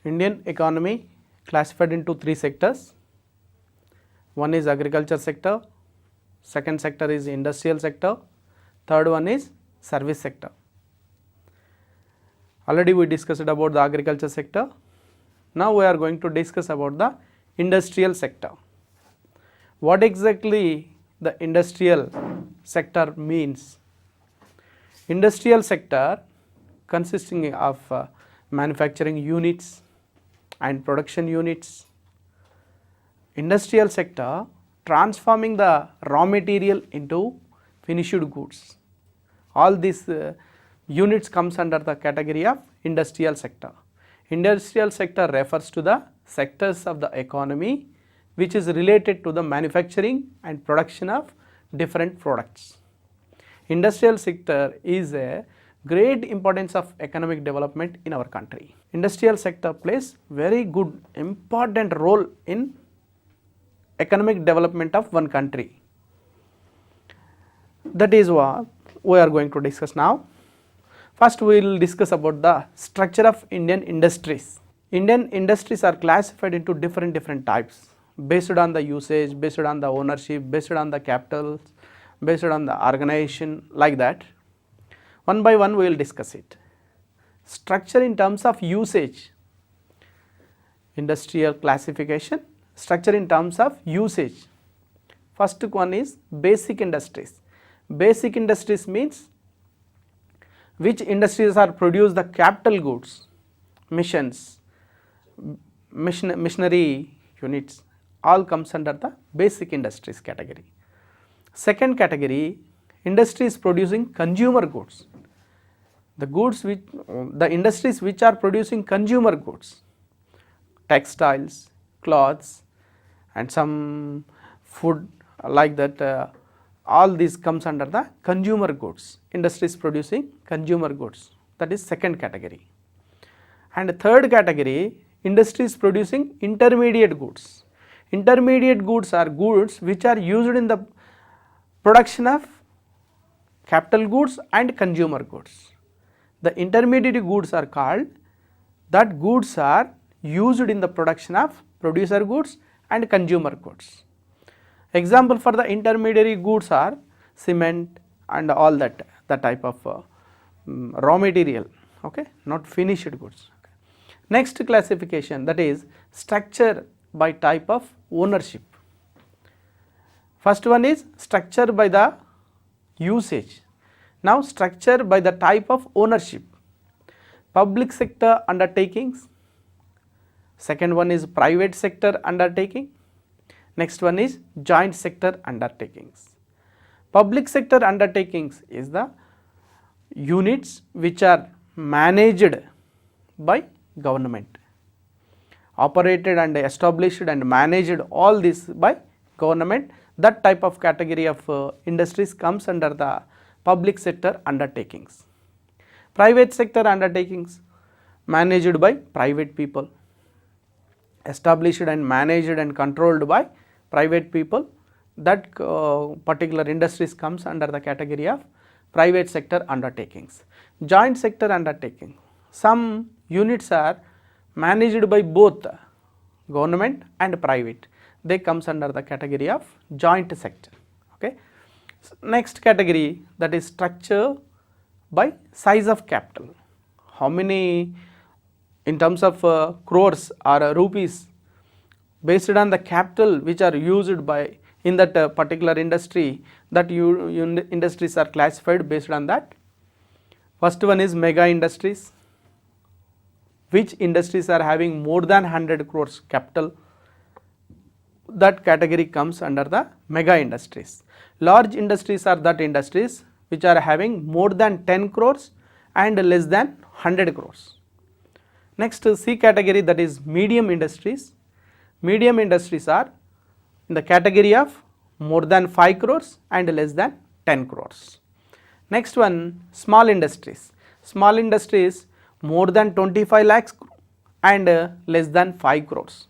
Indian economy classified into three sectors. One is agriculture sector, second sector is industrial sector, third one is service sector. Already we discussed about the agriculture sector. Now we are going to discuss about the industrial sector. What exactly the industrial sector means? Industrial sector consisting of manufacturing units and production units. Industrial sector transforming the raw material into finished goods. All these units comes under the category of industrial sector. Industrial sector refers to the sectors of the economy which is related to the manufacturing and production of different products. Industrial sector is a great importance of economic development in our country. Industrial sector plays very good important role in economic development of one country. That is what we are going to discuss now. First we will discuss about the structure of Indian industries. Indian industries are classified into different types based on the usage, based on the ownership, based on the capital, based on the organization, like that. One by one we will discuss it. Structure in terms of usage, industrial classification, structure in terms of usage. First one is basic industries. Basic industries means which industries are produce the capital goods, machines, machinery units, all comes under the basic industries category. Second category, industries producing consumer goods. The industries which are producing consumer goods, textiles, clothes and some food like that, all these comes under the consumer goods, industries producing consumer goods, that is second category. And third category, industries producing intermediate goods. Intermediate goods are goods which are used in the production of capital goods and consumer goods. The intermediate goods are called, that goods are used in the production of producer goods and consumer goods. Example for the intermediary goods are cement and all that, the type of raw material, okay, not finished goods. Okay. Next classification, that is structure by type of ownership. First one is structure by the usage. Now structure by the type of ownership. Public sector undertakings, second one is private sector undertaking, next one is joint sector undertakings. Public sector undertakings is the units which are managed by government, operated and established and managed all this by government. That type of category of industries comes under the public sector undertakings. Private sector undertakings managed by private people, established and managed and controlled by private people, that particular industries comes under the category of private sector undertakings. Joint sector undertaking, some units are managed by both government and private, they comes under the category of joint sector. Okay. Next category, that is structure by size of capital. How many in terms of crores or rupees, based on the capital which are used by in that particular industry, that industries are classified based on that. First one is mega industries, which industries are having more than 100 crores capital, that category comes under the mega industries. Large industries are that industries which are having more than 10 crores and less than 100 crores. Next C category, that is medium industries. Medium industries are in the category of more than 5 crores and less than 10 crores. Next one, small industries. Small industries more than 25 lakhs and less than 5 crores.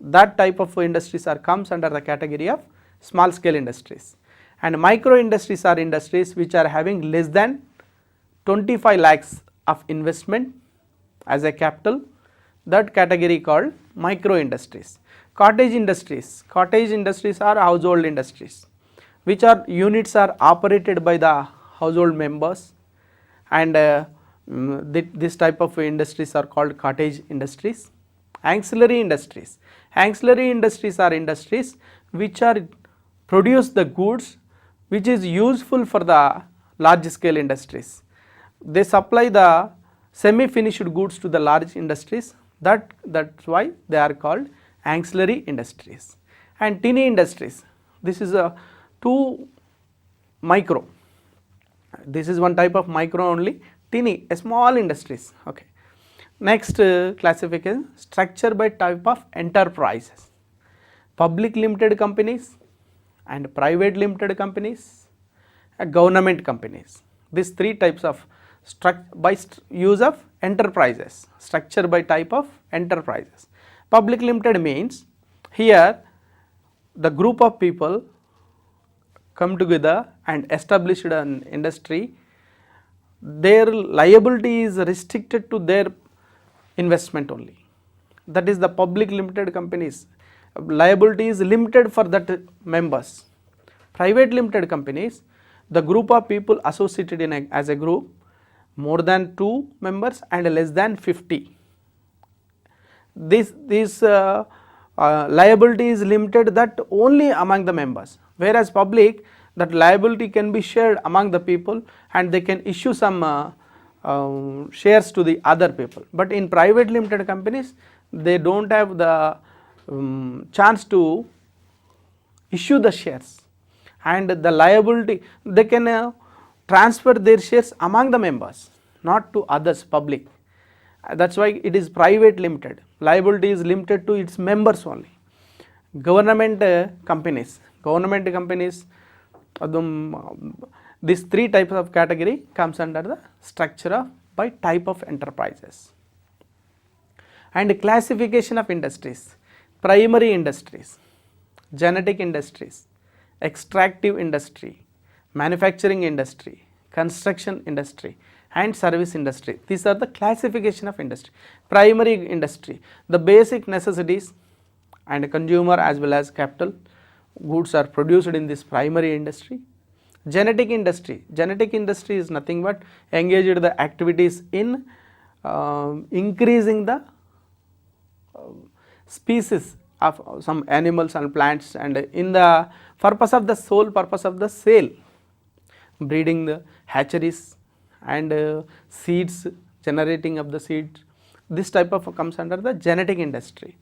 That type of industries are comes under the category of small scale industries. And micro industries are industries which are having less than 25 lakhs of investment as a capital, that category called micro industries. Cottage industries are household industries, which are units are operated by the household members, and this type of industries are called cottage industries. Ancillary industries are industries which are produce the goods which is useful for the large scale industries. They supply the semi finished goods to the large industries, that's why they are called ancillary industries. And tiny industries, this is a micro, this is one type of micro only, tiny, a small industries. Okay. Next classification, structure by type of enterprises, public limited companies and private limited companies, government companies. These three types of use of enterprises, structure by type of enterprises. Public limited means here the group of people come together and established an industry, their liability is restricted to their investment only. That is the public limited companies, liability is limited for that members. Private limited companies, the group of people associated in as a group, more than 2 members and less than 50. This liability is limited that only among the members, whereas public, that liability can be shared among the people and they can issue some shares to the other people. But in private limited companies, they do not have the chance to issue the shares, and the liability, they can transfer their shares among the members, not to others, public. That is why it is private limited, liability is limited to its members only. Government companies, these three types of category comes under the structure of by type of enterprises. And classification of industries, primary industries, genetic industries, extractive industry, manufacturing industry, construction industry and service industry. These are the classification of industry. Primary industry, the basic necessities and consumer as well as capital goods are produced in this primary industry. Genetic industry is nothing but engaged the activities in increasing the species of some animals and plants, and in the purpose of the sole purpose of the sale, breeding the hatcheries and seeds, generating of the seeds, this type of comes under the genetic industry.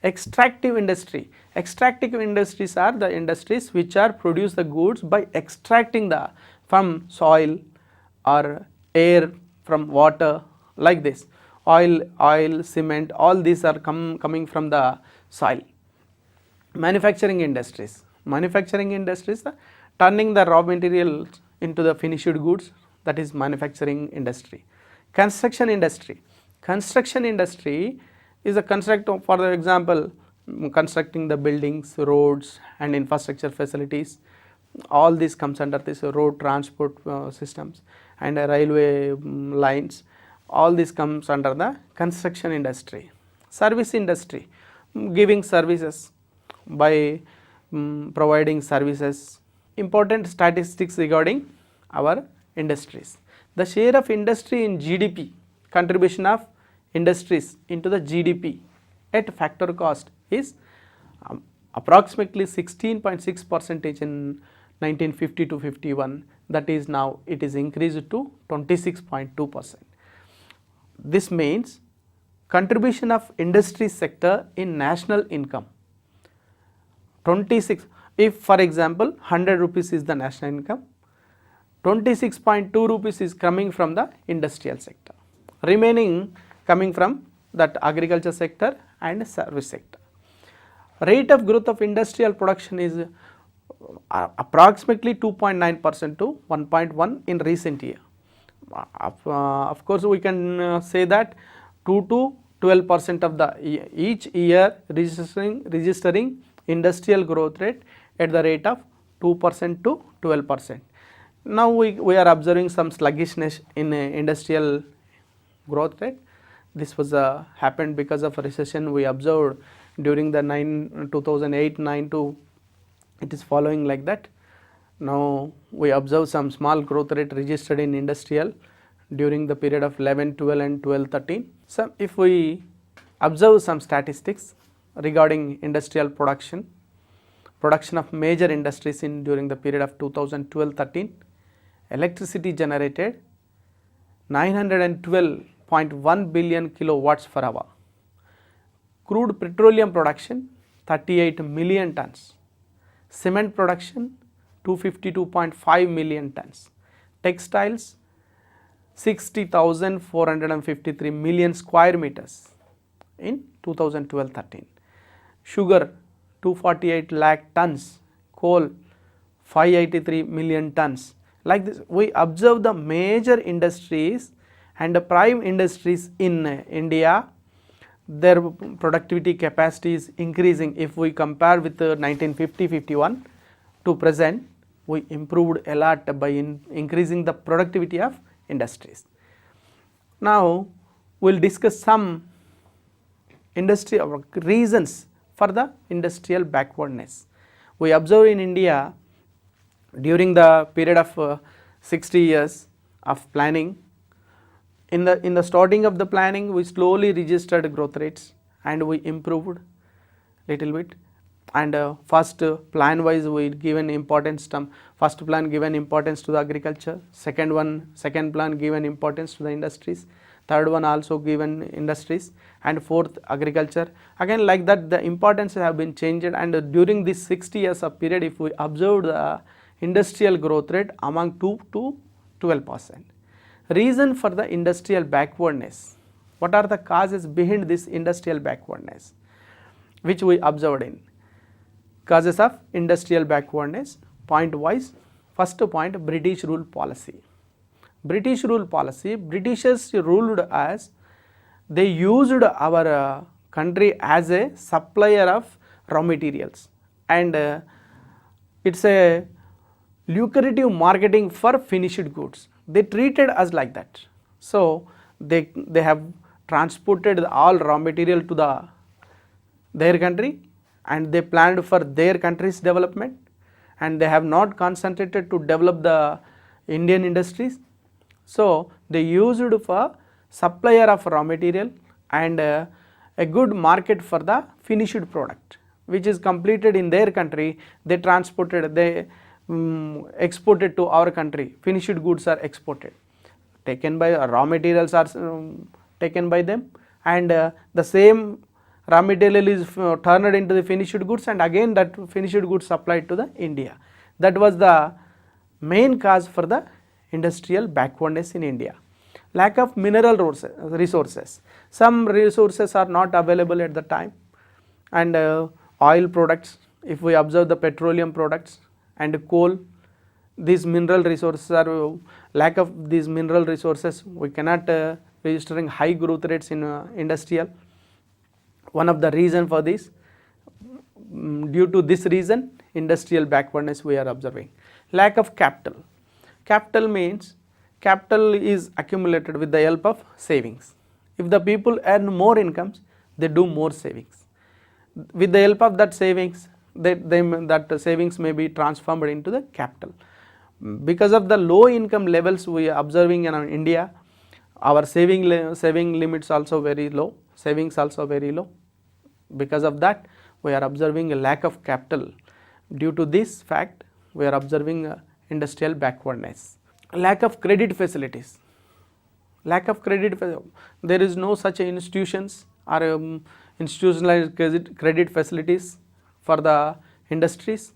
Extractive industries are the industries which are produce the goods by extracting the from soil or air, from water, like this. Oil, cement, all these are coming from the soil. Manufacturing industries, turning the raw materials into the finished goods, that is manufacturing industry. Construction industry is a construction, for example, constructing the buildings, roads and infrastructure facilities, all this comes under this road transport systems and railway lines, all this comes under the construction industry. Service industry, giving services by providing services. Important statistics regarding our industries. The share of industry in GDP, contribution of industries into the GDP at factor cost is approximately 16.6% in 1950 to 51, that is now it is increased to 26.2%. This means contribution of industry sector in national income 26, if for example 100 rupees is the national income, 26.2 rupees is coming from the industrial sector, remaining coming from that agriculture sector and service sector. Rate of growth of industrial production is approximately 2.9% to 1.1 in recent year. Of course, we can say that 2 to 12% of the each year registering industrial growth rate at the rate of 2% to 12%. Now we are observing some sluggishness in industrial growth rate. This was happened because of a recession we observed during the 2008-9 to it is following like that. Now we observe some small growth rate registered in industrial during the period of 11-12 and 12-13. So if we observe some statistics regarding industrial production of major industries in during the period of 2012-13, electricity generated 912.1 billion kilowatts per hour, crude petroleum production 38 million tons, cement production 252.5 million tons, textiles 60,453 million square meters in 2012-13, sugar 248 lakh tons, coal 583 million tons. Like this, we observe the major industries and the prime industries in India, their productivity capacity is increasing. If we compare with 1950-51 to present, we improved a lot by increasing the productivity of industries. Now we will discuss some industry reasons for the industrial backwardness. We observe in India during the period of 60 years of planning, in the starting of the planning we slowly registered growth rates and we improved little bit, and first plan wise we given importance to first plan given importance to the agriculture, second plan given importance to the industries, third one also given industries, and fourth agriculture. Again like that the importance have been changed, and during this 60 years of period if we observe the industrial growth rate among 2 to 12%. Reason for the industrial backwardness, what are the causes behind this industrial backwardness which we observed in? Causes of industrial backwardness, point wise. First point, British rule policy. British rule policy, Britishers ruled as they used our country as a supplier of raw materials, and it's a lucrative marketing for finished goods. They treated us like that. So they have transported all raw material to their country, and they planned for their country's development, and they have not concentrated to develop the Indian industries. So they used for supplier of raw material and a good market for the finished product which is completed in their country. They transported, they exported to our country, finished goods are exported, taken by raw materials are taken by them, and the same raw material is turned into the finished goods, and again that finished goods supplied to the India. That was the main cause for the industrial backwardness in India. Lack of mineral resources. Some resources are not available at the time, and oil products, if we observe the petroleum products and coal, these mineral resources are lack of these mineral resources, we cannot registering high growth rates in industrial. One of the reason for this, due to this reason industrial backwardness we are observing. Lack of capital. Capital means capital is accumulated with the help of savings. If the people earn more incomes, they do more savings. With the help of that savings, that savings may be transformed into the capital. Because of the low income levels we are observing in India, our saving limits also very low, savings also very low. Because of that we are observing a lack of capital. Due to this fact we are observing industrial backwardness. Lack of credit facilities. Lack of credit, there is no such institutions or institutionalized credit facilities for the industries.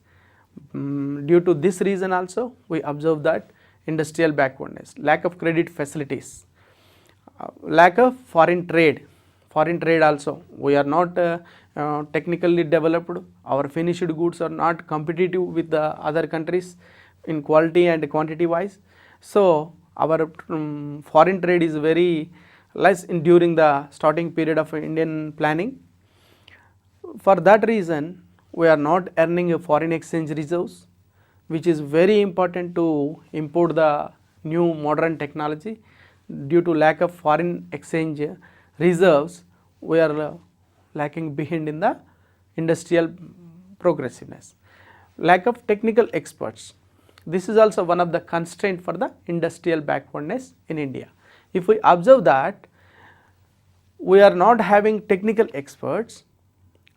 Due to this reason also we observe that industrial backwardness. Lack of credit facilities. Lack of foreign trade. Foreign trade also, we are not technically developed, our finished goods are not competitive with the other countries in quality and quantity wise. So our foreign trade is very less during the starting period of Indian planning. For that reason we are not earning a foreign exchange reserves, which is very important to import the new modern technology. Due to lack of foreign exchange reserves, we are lacking behind in the industrial progressiveness. Lack of technical experts, this is also one of the constraint for the industrial backwardness in India. If we observe that we are not having technical experts,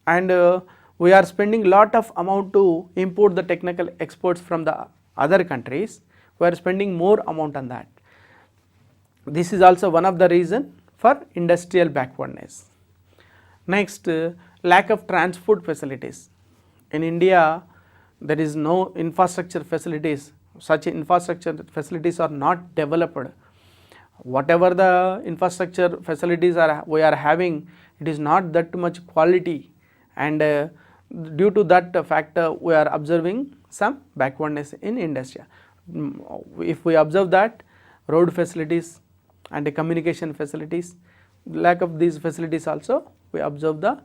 and we are spending lot of amount to import the technical experts from the other countries, we are spending more amount on that. This is also one of the reason for industrial backwardness. Next, lack of transport facilities. In India, there is no infrastructure facilities, such infrastructure facilities are not developed. Whatever the infrastructure facilities we are having, it is not that much quality, and due to that factor we are observing some backwardness in industry. If we observe that road facilities and the communication facilities, lack of these facilities also we observe the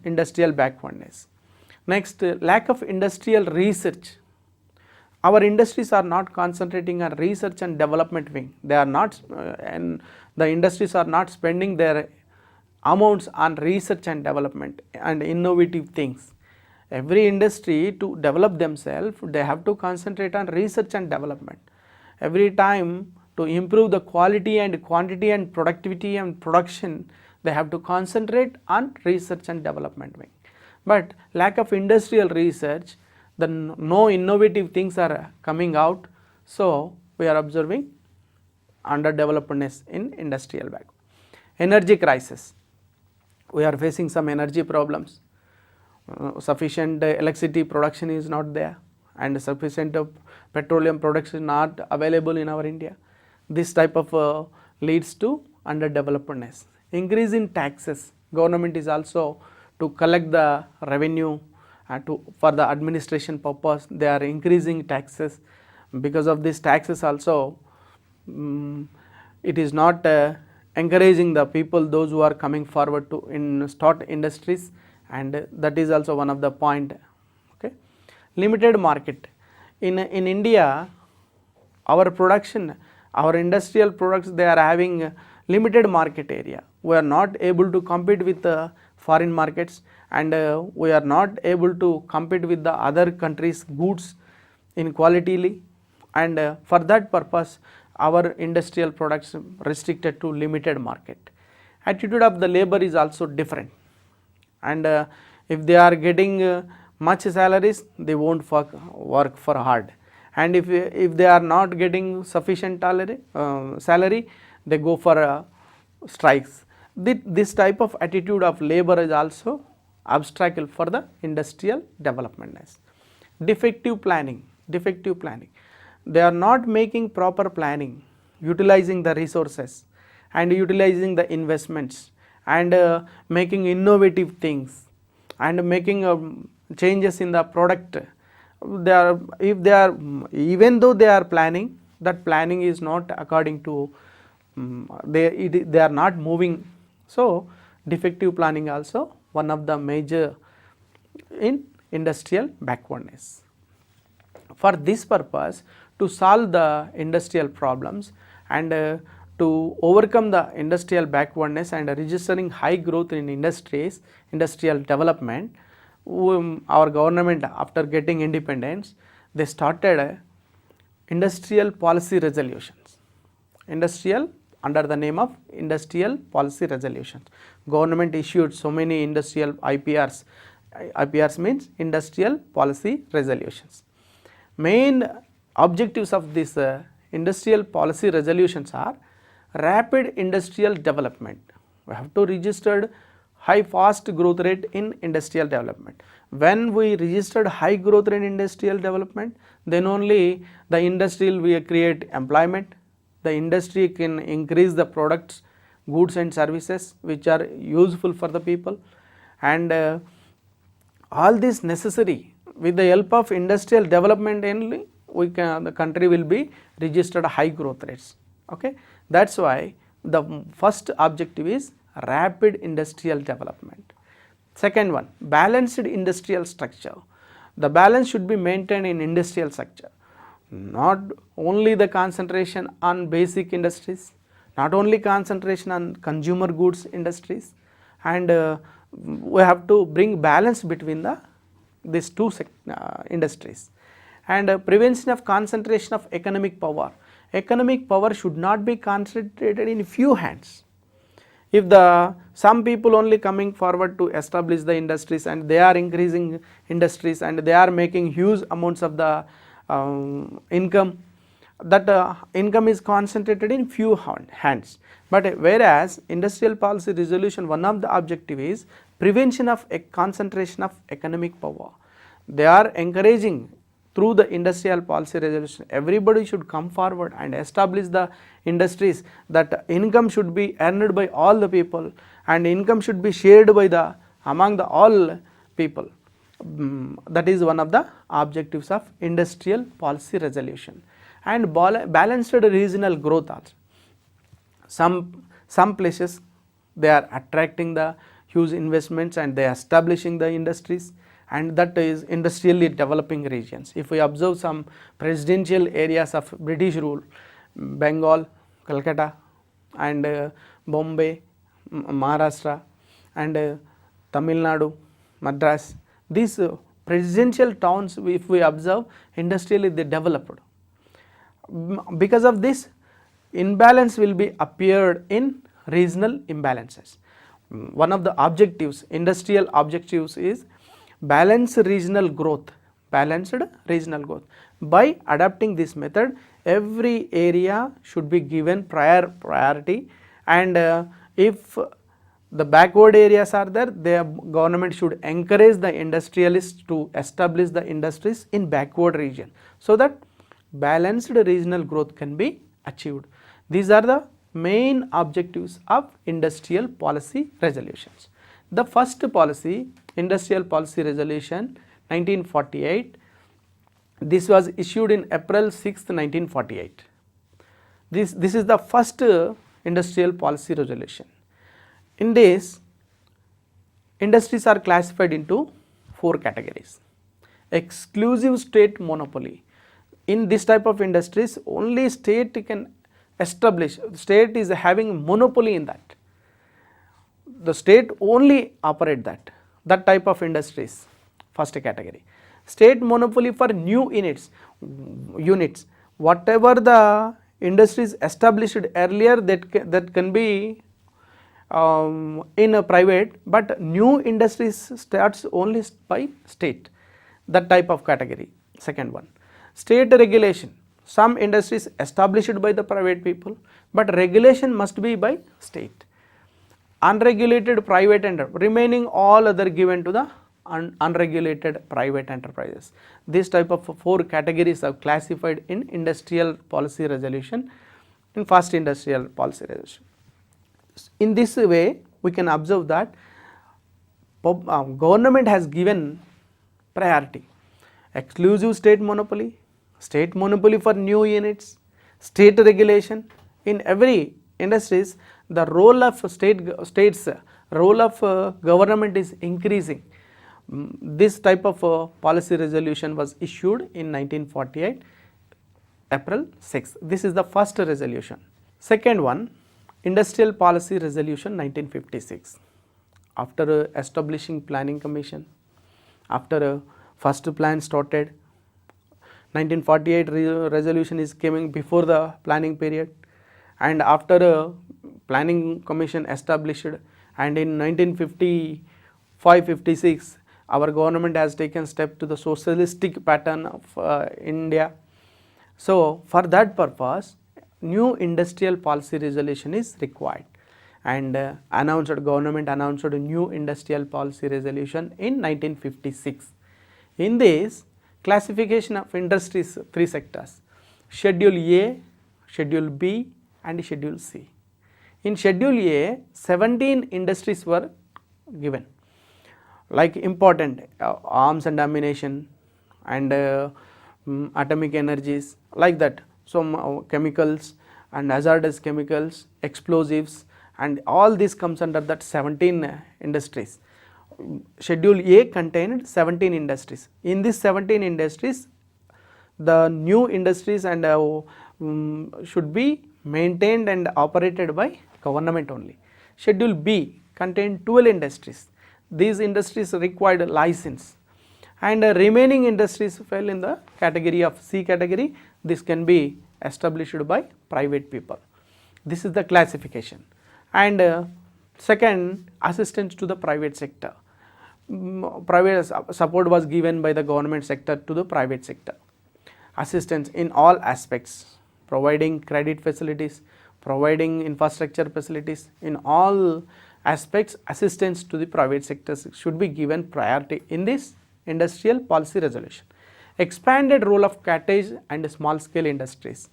industrial backwardness. Next, lack of industrial research. Our industries are not concentrating on research and development wing, they are not and the industries are not spending their amounts on research and development and innovative things. Every industry to develop themselves, they have to concentrate on research and development. Every time to improve the quality and quantity and productivity and production, they have to concentrate on research and development wing. But lack of industrial research, no innovative things are coming out, so we are observing underdevelopedness in industrial backward. Energy crisis, we are facing some energy problems. Sufficient electricity production is not there, and sufficient petroleum production not available in our India. This type of leads to underdevelopedness. Increase in taxes, government is also to collect the revenue for the administration purpose, they are increasing taxes. Because of these taxes also, it is not encouraging the people, those who are coming forward to start industries, and that is also one of the point. Okay. Limited market. In India, our production, our industrial products, they are having limited market area. We are not able to compete with the foreign markets, and we are not able to compete with the other countries' goods in quality, and for that purpose our industrial products restricted to limited market. Attitude of the labor is also different, and if they are getting much salaries, they won't work for hard, and if they are not getting sufficient salary, they go for strikes. This type of attitude of labor is also obstacle for the industrial development. Defective planning, they are not making proper planning, utilizing the resources and utilizing the investments, and making innovative things, and making changes in the product. Even though they are planning, that planning is not according to they are not moving. So defective planning also one of the major in industrial backwardness. For this purpose, to solve the industrial problems and to overcome the industrial backwardness and registering high growth in industries, industrial development, our government, after getting independence, they started industrial policy resolutions. Under the name of industrial policy resolutions, government issued so many industrial IPRs. IPRs means industrial policy resolutions. Main objectives of this industrial policy resolutions are rapid industrial development. We have to register high fast growth rate in industrial development. When we registered high growth rate in industrial development, then only the industry will create employment. The industry can increase the products, goods and services which are useful for the people, and all this necessary. With the help of industrial development only, the country will be registered high growth rates. Okay, that's why the first objective is rapid industrial development. Second one, balanced industrial structure. The balance should be maintained in industrial structure. Not only the concentration on basic industries, not only concentration on consumer goods industries, and we have to bring balance between these two industries, and prevention of concentration of economic power. Economic power should not be concentrated in few hands. If some people only coming forward to establish the industries, and they are increasing industries, and they are making huge amounts of the income, that income is concentrated in few hands. But whereas industrial policy resolution, one of the objective is prevention of concentration of economic power. They are encouraging through the industrial policy resolution, everybody should come forward and establish the industries, that income should be earned by all the people, and income should be shared by among all people. That is one of the objectives of industrial policy resolution. And balanced regional growth also. Some places they are attracting the huge investments, and they are establishing the industries, and that is industrially developing regions. If we observe some presidential areas of British rule, Bengal, Calcutta, and Bombay, Maharashtra, and Tamil Nadu, Madras, these presidential towns, if we observe, industrially they developed. Because of this, imbalance will be appeared in regional imbalances. One of the objectives, industrial objectives, is balanced regional growth. By adopting this method, every area should be given priority, and if the backward areas are there, the government should encourage the industrialists to establish the industries in backward region, so that balanced regional growth can be achieved. These are the main objectives of industrial policy resolutions. The first policy, Industrial Policy Resolution 1948, this was issued in April 6th, 1948. This is the first industrial policy resolution. In this, industries are classified into 4 categories. Exclusive state monopoly. In this type of industries, only state can establish, state is having monopoly in that. The state only operate that type of industries, first category. State monopoly for new units, whatever the industries established earlier, that can be in a private, but new industries starts only by state, that type of category. Second one, state regulation. Some industries established by the private people, but regulation must be by state. Unregulated private enterprise, remaining all other given to the unregulated private enterprises. This type of 4 categories are classified in industrial policy resolution, in first industrial policy resolution. In this way, we can observe that government has given priority. Exclusive state monopoly for new units, state regulation. In every industries, the role of states, role of government is increasing. This type of policy resolution was issued in 1948, April 6. This is the first resolution. Second one, Industrial Policy Resolution 1956. After establishing Planning Commission, after first plan started, 1948 resolution is coming before the planning period, and after Planning Commission established, and in 1955-56 our government has taken step to the socialistic pattern of India. So for that purpose, new industrial policy resolution is required, and government announced a new industrial policy resolution in 1956. In this, classification of industries, 3 sectors: Schedule A, Schedule B, and Schedule C. In Schedule A, 17 industries were given, like important arms and ammunition, and atomic energies, like that. So chemicals and hazardous chemicals, explosives, and all this comes under that 17 industries. Schedule A contained 17 industries. In these 17 industries, the new industries and should be maintained and operated by government only. Schedule B contained 12 industries. These industries required license, and remaining industries fell in the category of C category. This can be established by private people. This is the classification. And second, assistance to the private sector. Private support was given by the government sector to the private sector. Assistance in all aspects, providing credit facilities, providing infrastructure facilities, in all aspects assistance to the private sectors should be given priority in this industrial policy resolution. Expanded role of cottage and small scale industries.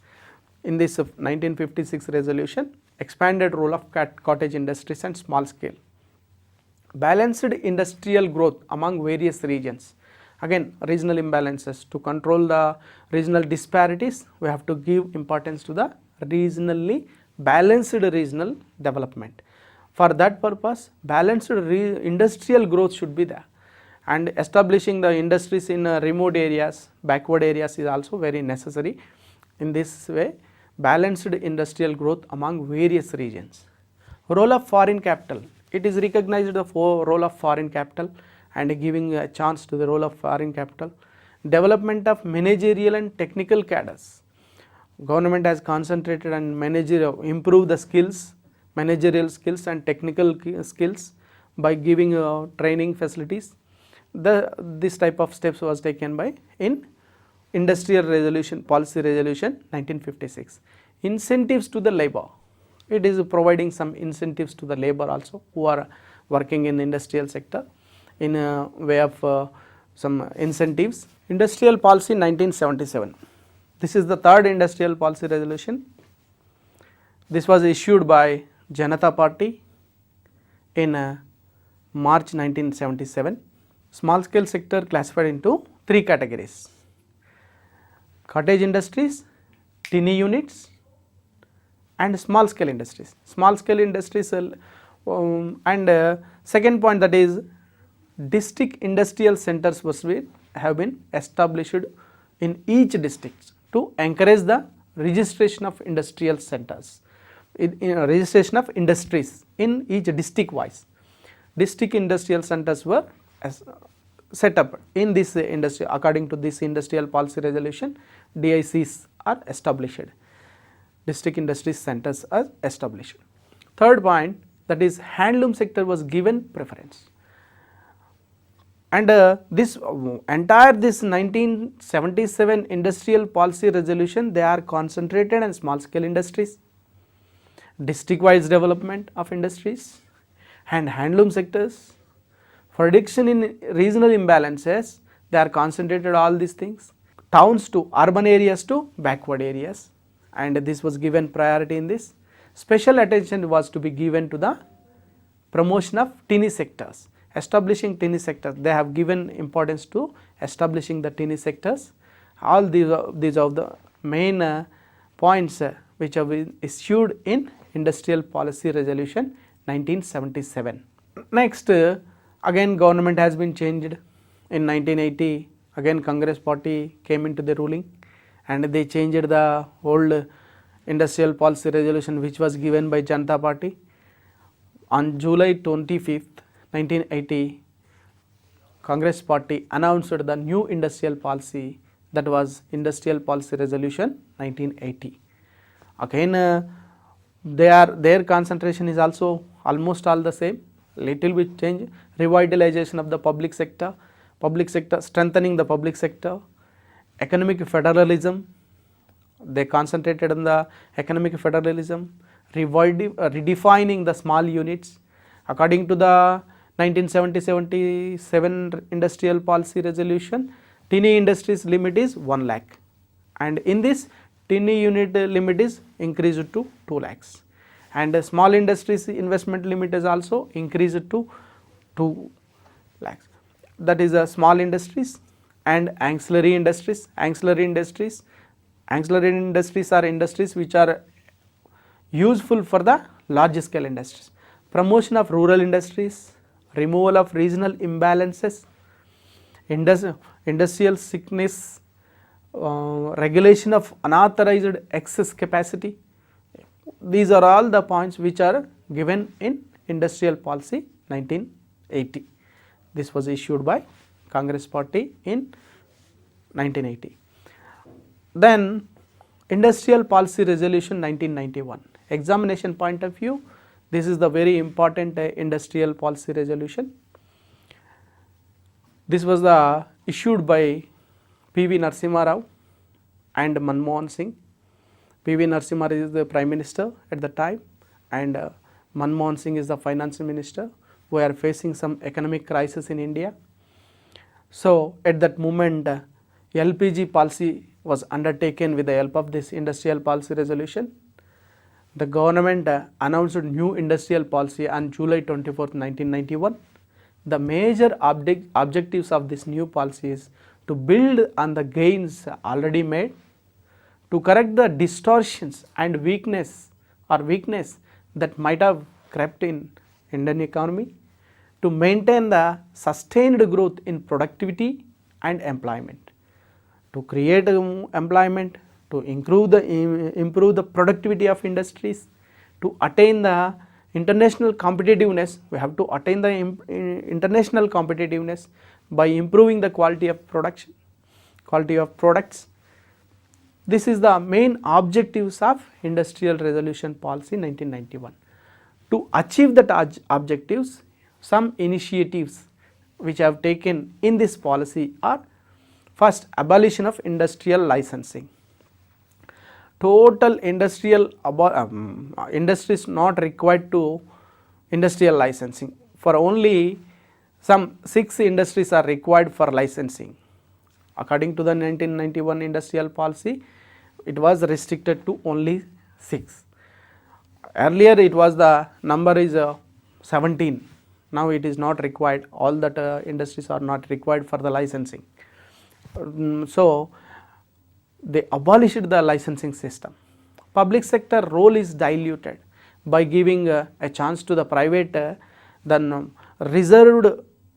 In this 1956 resolution, expanded role of cottage industries and small scale. Balanced industrial growth among various regions. Again, regional imbalances. To control the regional disparities, we have to give importance to the regionally balanced regional development. For that purpose, balanced industrial growth should be there, and establishing the industries in remote areas, backward areas is also very necessary. In this way, balanced industrial growth among various regions. Role of foreign capital. It is recognized the role of foreign capital and giving a chance to the role of foreign capital. Development of managerial and technical cadres. Government has concentrated on managerial, improve the skills, managerial skills and technical skills by giving training facilities. This type of steps was taken by in industrial resolution, policy resolution 1956. Incentives to the labor. It is providing some incentives to the labor also who are working in the industrial sector in a way of some incentives. Industrial policy 1977. This is the third industrial policy resolution. This was issued by Janata Party in March 1977. Small scale sector classified into three categories: cottage industries, tiny units and small scale industries. Small scale industries second point, that is district industrial centers have been established in each district to encourage the registration of industrial centers, registration of industries in each district wise. District industrial centers were set up in this industry. According to this industrial policy resolution, DICs are established, district industry centers are established. Third point, that is handloom sector was given preference, and this entire 1977 industrial policy resolution, they are concentrated on small scale industries, district wise development of industries and handloom sectors. For reduction in regional imbalances, they are concentrated all these things, towns to urban areas to backward areas, and this was given priority in this. Special attention was to be given to the promotion of tiny sectors, establishing tiny sectors. They have given importance to establishing the tiny sectors. All these are the main points which have been issued in industrial policy resolution 1977. Next, again government has been changed in 1980. Again Congress party came into the ruling and they changed the old industrial policy resolution which was given by Janata Party. On July 25th, 1980, Congress party announced the new industrial policy, that was industrial policy resolution 1980. Again their concentration is also almost all the same, little bit change. Revitalization of the public sector, strengthening the public sector, economic federalism, they concentrated on the economic federalism, redefining the small units. According to the 1977 industrial policy resolution, tiny industries limit is 1 lakh, and in this tiny unit limit is increased to 2 lakhs, and small industries investment limit is also increased to 2 lakhs. That is small industries and ancillary industries. Ancillary industries are industries which are useful for the large scale industries. Promotion of rural industries, removal of regional imbalances, industrial sickness, regulation of unauthorized excess capacity. these are all the points which are given in Industrial Policy 1980. This was issued by Congress Party in 1980. Then Industrial Policy Resolution 1991. Examination point of view, this is the very important Industrial Policy Resolution. This was issued by P.V. Narasimha Rao and Manmohan Singh. P.V. Narasimha Rao is the Prime Minister at the time, and Manmohan Singh is the Finance Minister. We are facing some economic crisis in India. So at that moment, LPG policy was undertaken with the help of this Industrial Policy Resolution. The government announced new industrial policy on July 24, 1991. The major objectives of this new policy is to build on the gains already made, to correct the distortions and weakness that might have crept in Indian economy, to maintain the sustained growth in productivity and employment, to create employment, to improve the productivity of industries, to attain the international competitiveness. We have to attain the international competitiveness by improving the quality of production, quality of products. This is the main objectives of Industrial Resolution Policy 1991. To achieve that objectives, some initiatives which have taken in this policy are: first, abolition of industrial licensing. Total industries not required to industrial licensing. For only some 6 industries are required for licensing. According to the 1991 industrial policy, it was restricted to only 6. Earlier it was the number is 17. Now it is not required. All that industries are not required for the licensing. So they abolished the licensing system. Public sector role is diluted by giving a chance to the private. Then reserved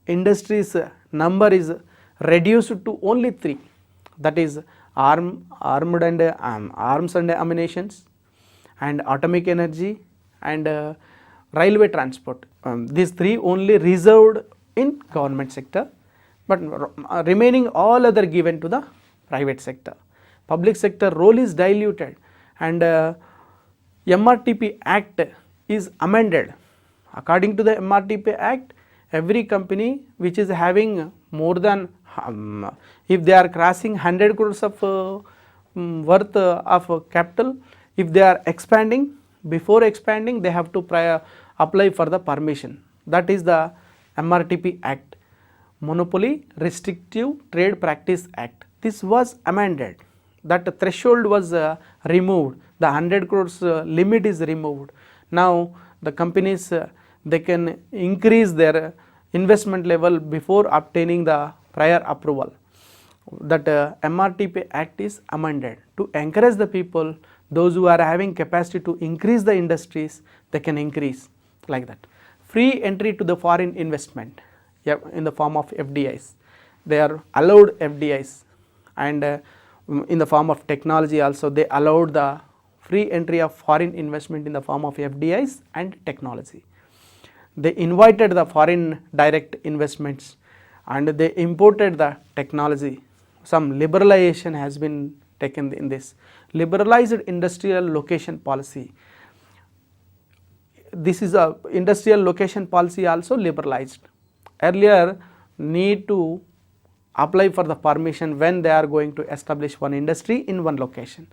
industries number is reduced to only 3, that is arms and ammunitions, and atomic energy, and railway transport. These 3 only reserved in government sector, but remaining all other given to the private sector. Public sector role is diluted, and MRTP Act is amended. According to the MRTP Act, every company which is having more than if they are crossing 100 crores of worth of capital, if they are expanding, before expanding they have to apply for the permission. That is the MRTP Act, Monopoly Restrictive Trade Practice Act. This was amended. That threshold was removed. The 100 crores limit is removed. Now the companies they can increase their investment level before obtaining the prior approval. That MRTP Act is amended to encourage the people, those who are having capacity to increase the industries, they can increase like that. Free entry to the foreign investment in the form of FDIs. They are allowed FDIs, and in the form of technology also they allowed the free entry of foreign investment in the form of FDIs and technology. They invited the foreign direct investments, and they imported the technology. Some liberalization has been taken in this. Liberalized industrial location policy. This is a industrial location policy also liberalized. Earlier need to apply for the permission when they are going to establish one industry in one location.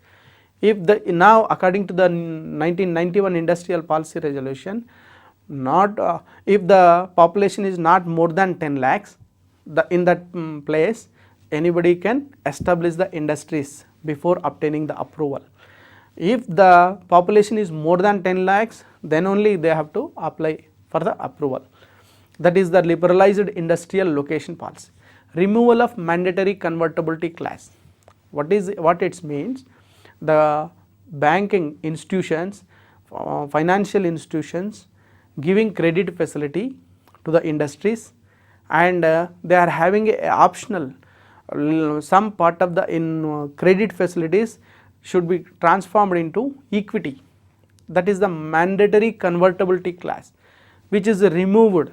Now according to the 1991 industrial policy resolution, not if the population is not more than 10 lakhs, in that place anybody can establish the industries before obtaining the approval. If the population is more than 10 lakhs, then only they have to apply for the approval. That is the liberalized industrial location policy. Removal of mandatory convertibility clause. What it means? The banking institutions, financial institutions giving credit facility to the industries, and they are having a optional some part of the credit facilities should be transformed into equity. that is the mandatory convertibility clause, which is removed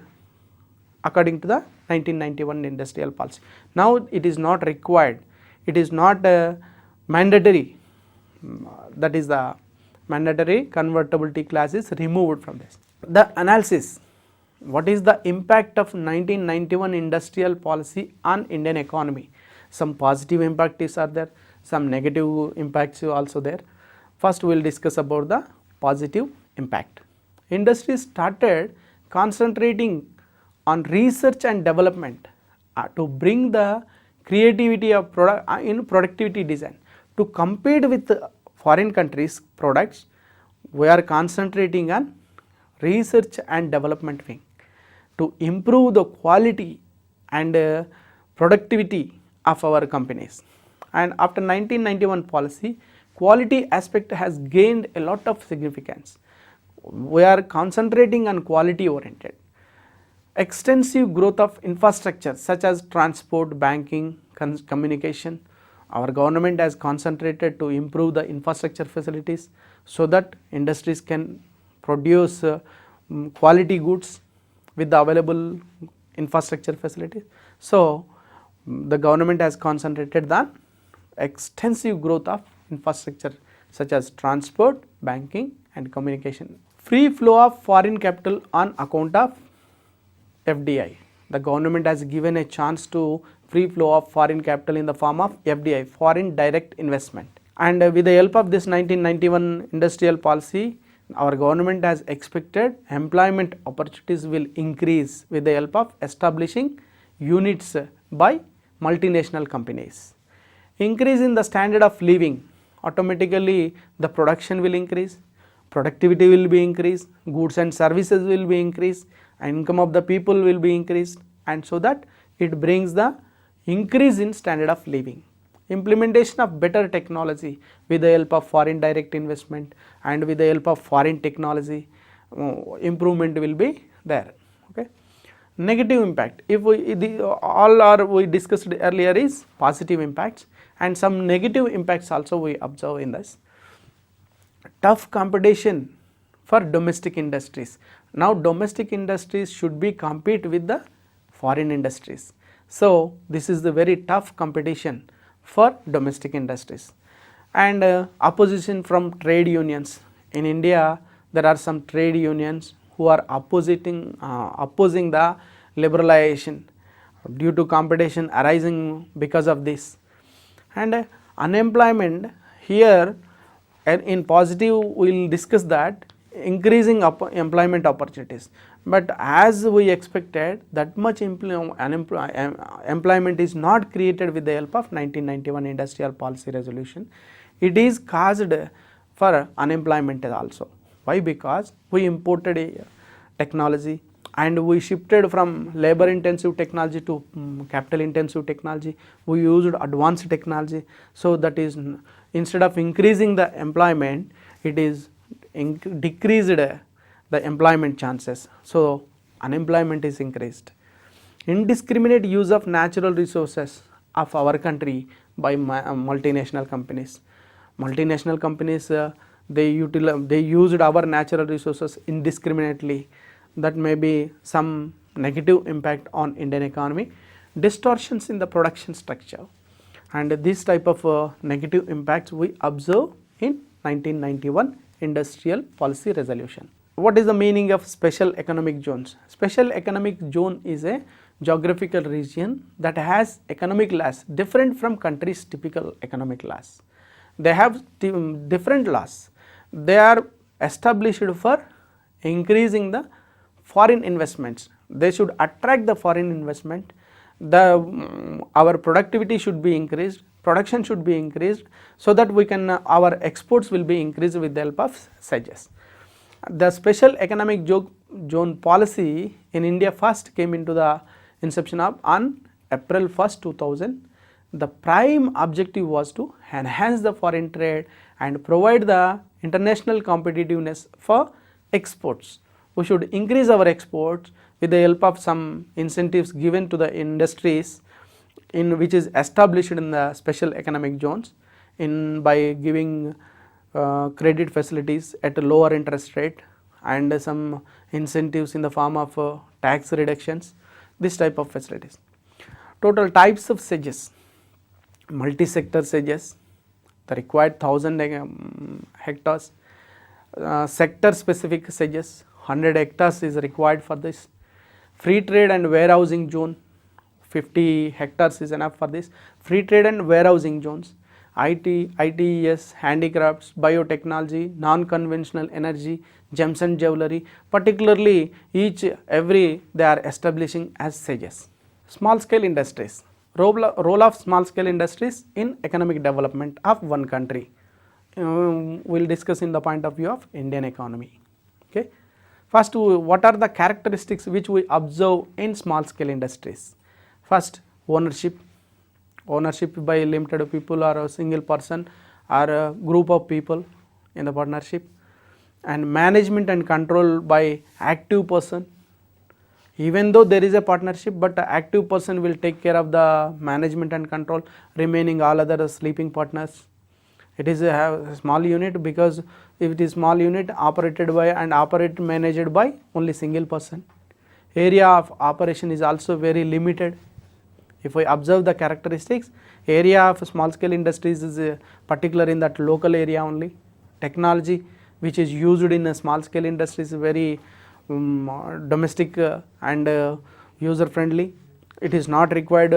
according to the 1991 industrial policy. Now it is not required, it is not mandatory, that is the mandatory convertibility clause is removed from this. The analysis, what is the impact of 1991 industrial policy on Indian economy? Some positive impacts are there, some negative impacts also there. First we will discuss about the positive impact. Industry started concentrating on research and development to bring the creativity of product in productivity design. To compete with foreign countries products, we are concentrating on research and development wing to improve the quality and productivity of our companies. And after 1991 policy, quality aspect has gained a lot of significance. We are concentrating on quality oriented. Extensive growth of infrastructure such as transport, banking, communication. Our government has concentrated to improve the infrastructure facilities so that industries can produce quality goods with the available infrastructure facilities. So the government has concentrated on extensive growth of infrastructure such as transport, banking and communication. Free flow of foreign capital on account of FDI. The government has given a chance to free flow of foreign capital in the form of FDI, foreign direct investment. And with the help of this 1991 industrial policy, our government has expected employment opportunities will increase with the help of establishing units by multinational companies. Increase in the standard of living, automatically the production will increase, productivity will be increased, goods and services will be increased, income of the people will be increased, and so that it brings the increase in standard of living. Implementation of better technology with the help of foreign direct investment and with the help of foreign technology, improvement will be there. Okay. Negative impact, if we discussed earlier is positive impacts, and some negative impacts also we observe in this. Tough competition for domestic industries. Now domestic industries should be compete with the foreign industries. So this is the very tough competition for domestic industries. And opposition from trade unions. In India there are some trade unions who are opposing the liberalization due to competition arising because of this. And unemployment, here in positive we will discuss that increasing employment opportunities, but as we expected that much employment is not created with the help of 1991 industrial policy resolution. It is caused for unemployment also. Why? Because we imported a technology and we shifted from labor intensive technology to capital intensive technology. We used advanced technology, so that is instead of increasing the employment, it is decreased the employment chances. So unemployment is increased. Indiscriminate use of natural resources of our country by multinational companies. Multinational companies they used our natural resources indiscriminately. That may be some negative impact on Indian economy. Distortions in the production structure, and this type of negative impacts we observe in 1991 industrial policy resolution. What is the meaning of special economic zones? Special economic zone is a geographical region that has economic laws different from country's typical economic laws. They have different laws. They are established for increasing the foreign investments. They should attract the foreign investment. Our productivity should be increased, production should be increased, so that we can our exports will be increased with the help of SEZs. The special economic zone policy in India first came into the inception of on April 1st, 2000. The prime objective was to enhance the foreign trade and provide the international competitiveness for exports. We should increase our exports with the help of some incentives given to the industries in which is established in the special economic zones, by giving credit facilities at a lower interest rate and some incentives in the form of tax reductions, this type of facilities. Total types of sedges: multi-sector sedges, the required 1000 hectares, sector specific sedges, 100 hectares is required for this. Free trade and warehousing zone, 50 hectares is enough for this. Free trade and warehousing zones, ITES, handicrafts, biotechnology, non-conventional energy, gems and jewelry, particularly every they are establishing as sedges. Small scale industries, role of small scale industries in economic development of one country. We will discuss in the point of view of Indian economy. Okay. First, what are the characteristics which we observe in small scale industries? First, ownership by limited people or a single person or a group of people in the partnership, and management and control by active person. Even though there is a partnership, but the active person will take care of the management and control, remaining all other sleeping partners. It is a small unit, because if it is small unit operated by and managed by only single person, area of operation is also very limited. If we observe the characteristics, area of small scale industries is particular in that local area only. Technology which is used in a small scale industry is very domestic and user friendly. It is not required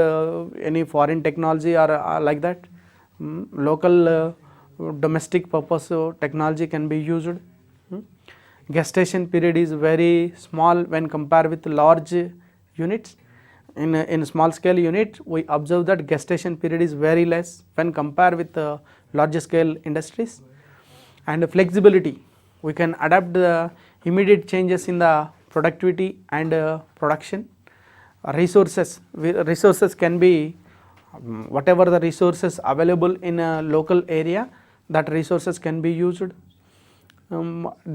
any foreign technology or like that. Local domestic purpose technology can be used. Gestation period is very small when compared with large units. In small scale unit, we observe that gestation period is very less when compared with large scale industries. And flexibility, we can adapt the immediate changes in the productivity and production. Resources can be whatever the resources available in a local area, that resources can be used.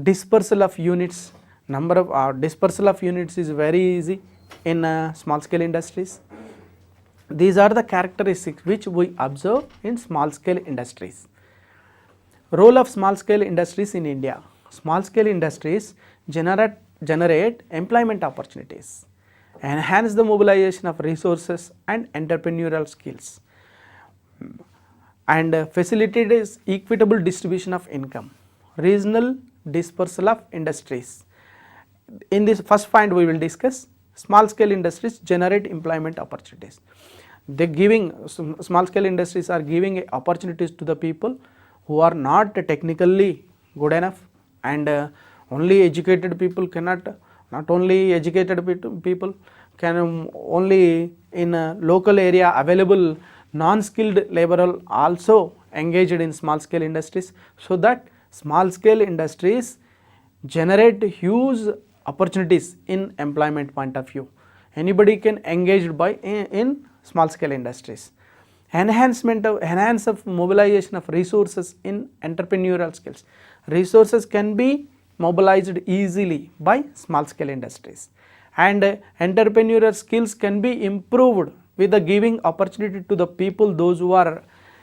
Dispersal of units, number of dispersal of units is very easy in small scale industries. These are the characteristics which we observe in small scale industries. Role of small scale industries in India. Small scale industries generate employment opportunities, enhance the mobilization of resources and entrepreneurial skills, and facilitate equitable distribution of income. Regional dispersal of industries. In this first point we will discuss small scale industries generate employment opportunities. Small scale industries are giving opportunities to the people who are not technically good enough, and only educated people cannot, not only educated people can only in a local area available non-skilled labor also engaged in small scale industries, so that small scale industries generate huge opportunities in employment point of view. Anybody can engage by in small scale industries. Enhance of mobilization of resources in entrepreneurial skills. Resources can be mobilized easily by small scale industries, and entrepreneurial skills can be improved with the giving opportunity to the people, those who are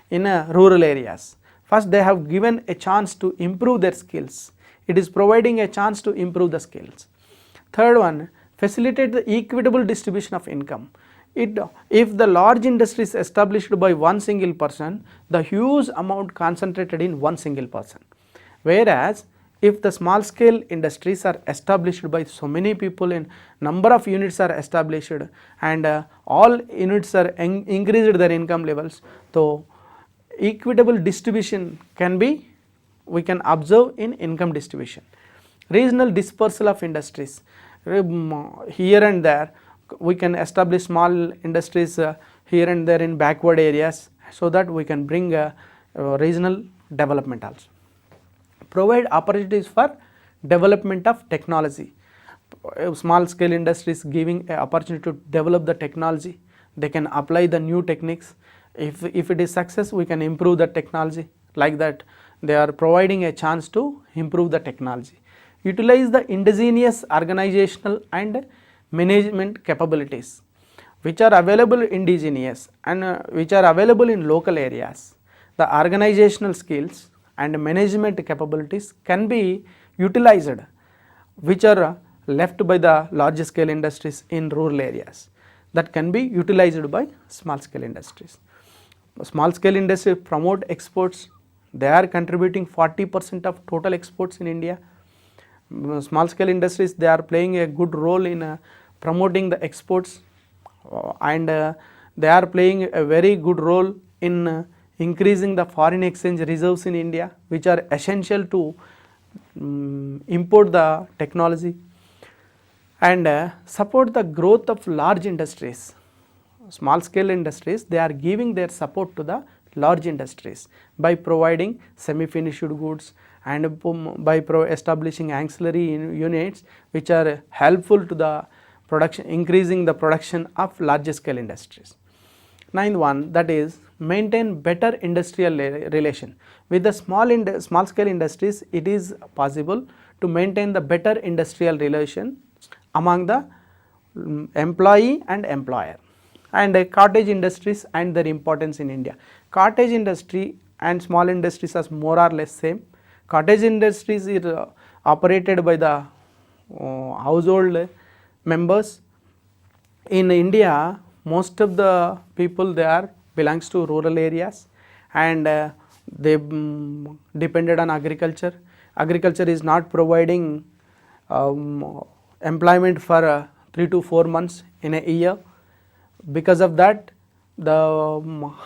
in rural areas. First, they have given a chance to improve their skills. It is providing a chance to improve the skills. Third one, facilitate the equitable distribution of income. If the large industry is established by one single person, the huge amount concentrated in one single person. Whereas, if the small scale industries are established by so many people, in number of units are established, and all units are increased their income levels, so equitable distribution can be, we can observe in income distribution. Regional dispersal of industries. Here and there we can establish small industries here and there in backward areas, so that we can bring regional development also. Provide opportunities for development of technology. Small scale industries giving an opportunity to develop the technology. They can apply the new techniques. If it is success, we can improve the technology. Like that, they are providing a chance to improve the technology. Utilize the indigenous organizational and management capabilities which are available indigenous and which are available in local areas. The organizational skills and management capabilities can be utilized, which are left by the large scale industries in rural areas, that can be utilized by small scale industries. Small scale industries promote exports, they are contributing 40% of total exports in India. Small scale industries, they are playing a good role in promoting the exports, and they are playing a very good role in increasing the foreign exchange reserves in India, which are essential to import the technology and support the growth of large industries. Small scale industries, they are giving their support to the large industries by providing semi finished goods and by establishing ancillary units which are helpful to the production, increasing the production of large scale industries. Ninth one, that is maintain better industrial relation. With the small scale industries, it is possible to maintain the better industrial relation among the employee and employer. And cottage industries and their importance in India. Cottage industry and small industries are more or less same. Cottage industries is operated by the household members. In India, most of the people they are belongs to rural areas, and they depended on agriculture. Agriculture is not providing employment for 3 to 4 months in a year. Because of that, the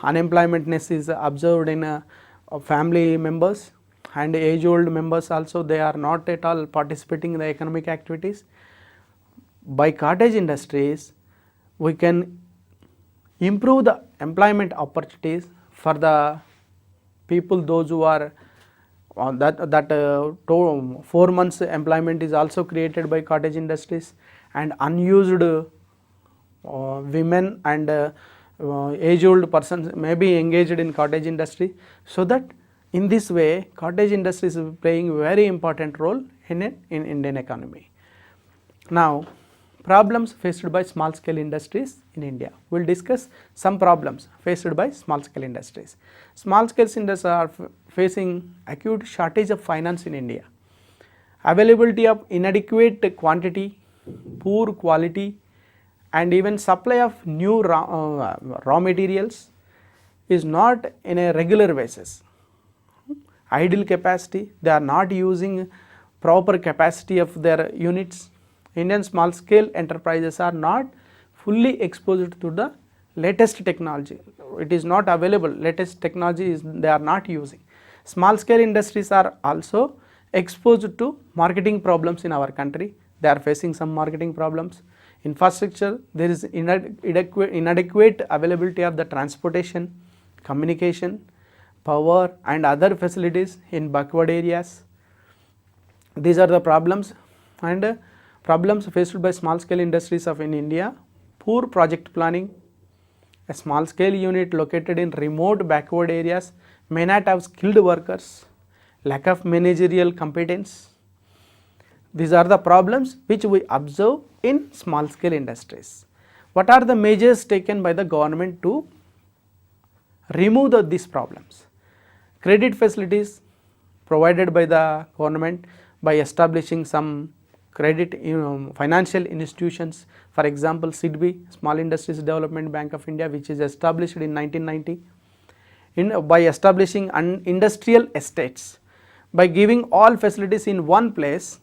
unemploymentness is observed in family members, and age old members also, they are not at all participating in the economic activities. By cottage industries, we can improve the employment opportunities for the people, those who are that 4 months employment is also created by cottage industries, and unused women and age old persons may be engaged in cottage industry. So that in this way, cottage industry is playing a very important role in Indian economy. Now, problems faced by small scale industries in India. We will discuss some problems faced by small scale industries. Small scale industries are facing acute shortage of finance in India. Availability of inadequate quantity, poor quality, and even supply of new raw materials is not in a regular basis. Idle capacity, they are not using proper capacity of their units. Indian small scale enterprises are not fully exposed to the latest technology. It is not available, latest technology is they are not using. Small scale industries are also exposed to marketing problems in our country. They are facing some marketing problems. Infrastructure, there is inadequate availability of the transportation, communication, power and other facilities in backward areas. These are the problems, and problems faced by small scale industries of in India. Poor project planning. A small scale unit located in remote backward areas may not have skilled workers. Lack of managerial competence. These are the problems which we observe in small scale industries. What are the measures taken by the government to remove these problems? Credit facilities provided by the government by establishing some credit financial institutions. For example, SIDBI, Small Industries Development Bank of India, which is established in 1990. By establishing industrial estates, by giving all facilities in one place,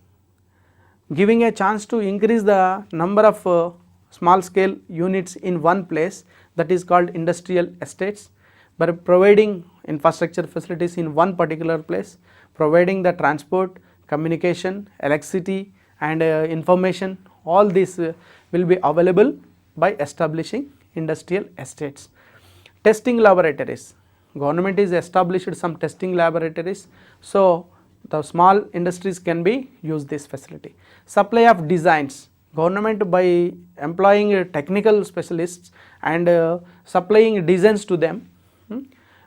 giving a chance to increase the number of small scale units in one place, that is called industrial estates. By providing infrastructure facilities in one particular place, providing the transport, communication, electricity and information, all this will be available by establishing industrial estates. Testing laboratories, government is established some testing laboratories, so the small industries can be use this facility. Supply of designs, government by employing technical specialists and supplying designs to them.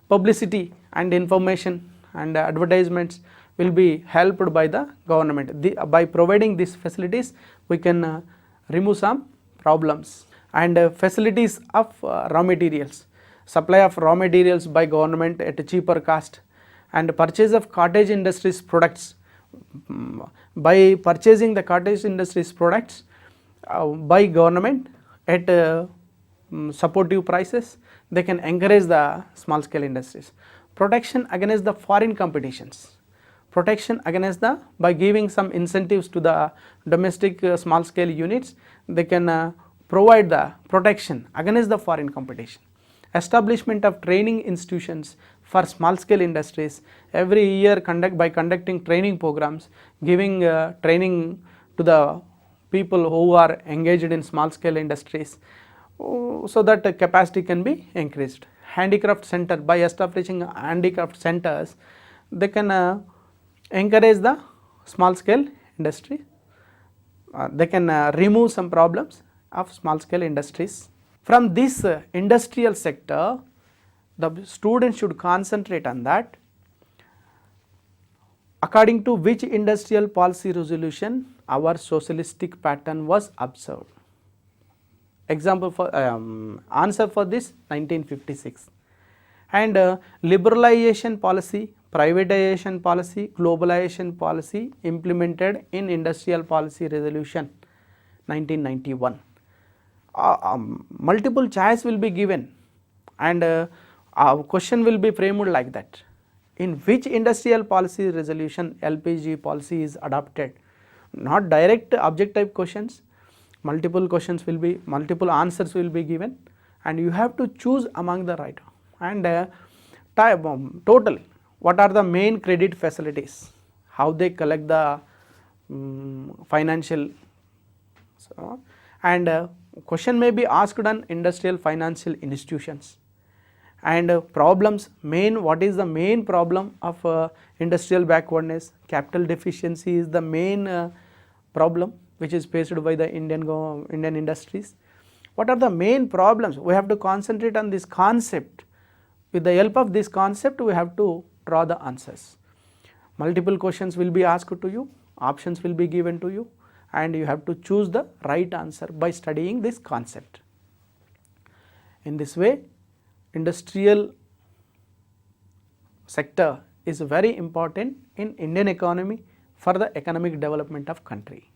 Publicity and information and advertisements will be helped by the government. By providing these facilities, we can remove some problems. And facilities of raw materials, supply of raw materials by government at a cheaper cost, and purchase of cottage industries products. By purchasing the cottage industries products by government at supportive prices, they can encourage the small scale industries. Protection against the foreign competitions, protection against the, by giving some incentives to the domestic small scale units, they can provide the protection against the foreign competition. Establishment of training institutions for small scale industries, every year by conducting training programs, giving training to the people who are engaged in small scale industries, so that capacity can be increased. Handicraft center, by establishing handicraft centers, they can encourage the small scale industry, they can remove some problems of small scale industries. From this industrial sector, the student should concentrate on that. According to which industrial policy resolution our socialistic pattern was observed? Example for answer for this 1956. And liberalization policy, privatization policy, globalization policy implemented in industrial policy resolution 1991. Multiple choice will be given, and our question will be framed like that. In which industrial policy resolution LPG policy is adopted? Not direct objective questions, multiple questions will be, multiple answers will be given, and you have to choose among the right. And total, what are the main credit facilities, how they collect the financial, so, and question may be asked on industrial financial institutions, and problems, main, what is the main problem of industrial backwardness? Capital deficiency is the main problem which is faced by the Indian industries. What are the main problems? We have to concentrate on this concept. With the help of this concept, we have to draw the answers. Multiple questions will be asked to you, options will be given to you, and you have to choose the right answer by studying this concept. In this way, industrial sector is very important in Indian economy for the economic development of country.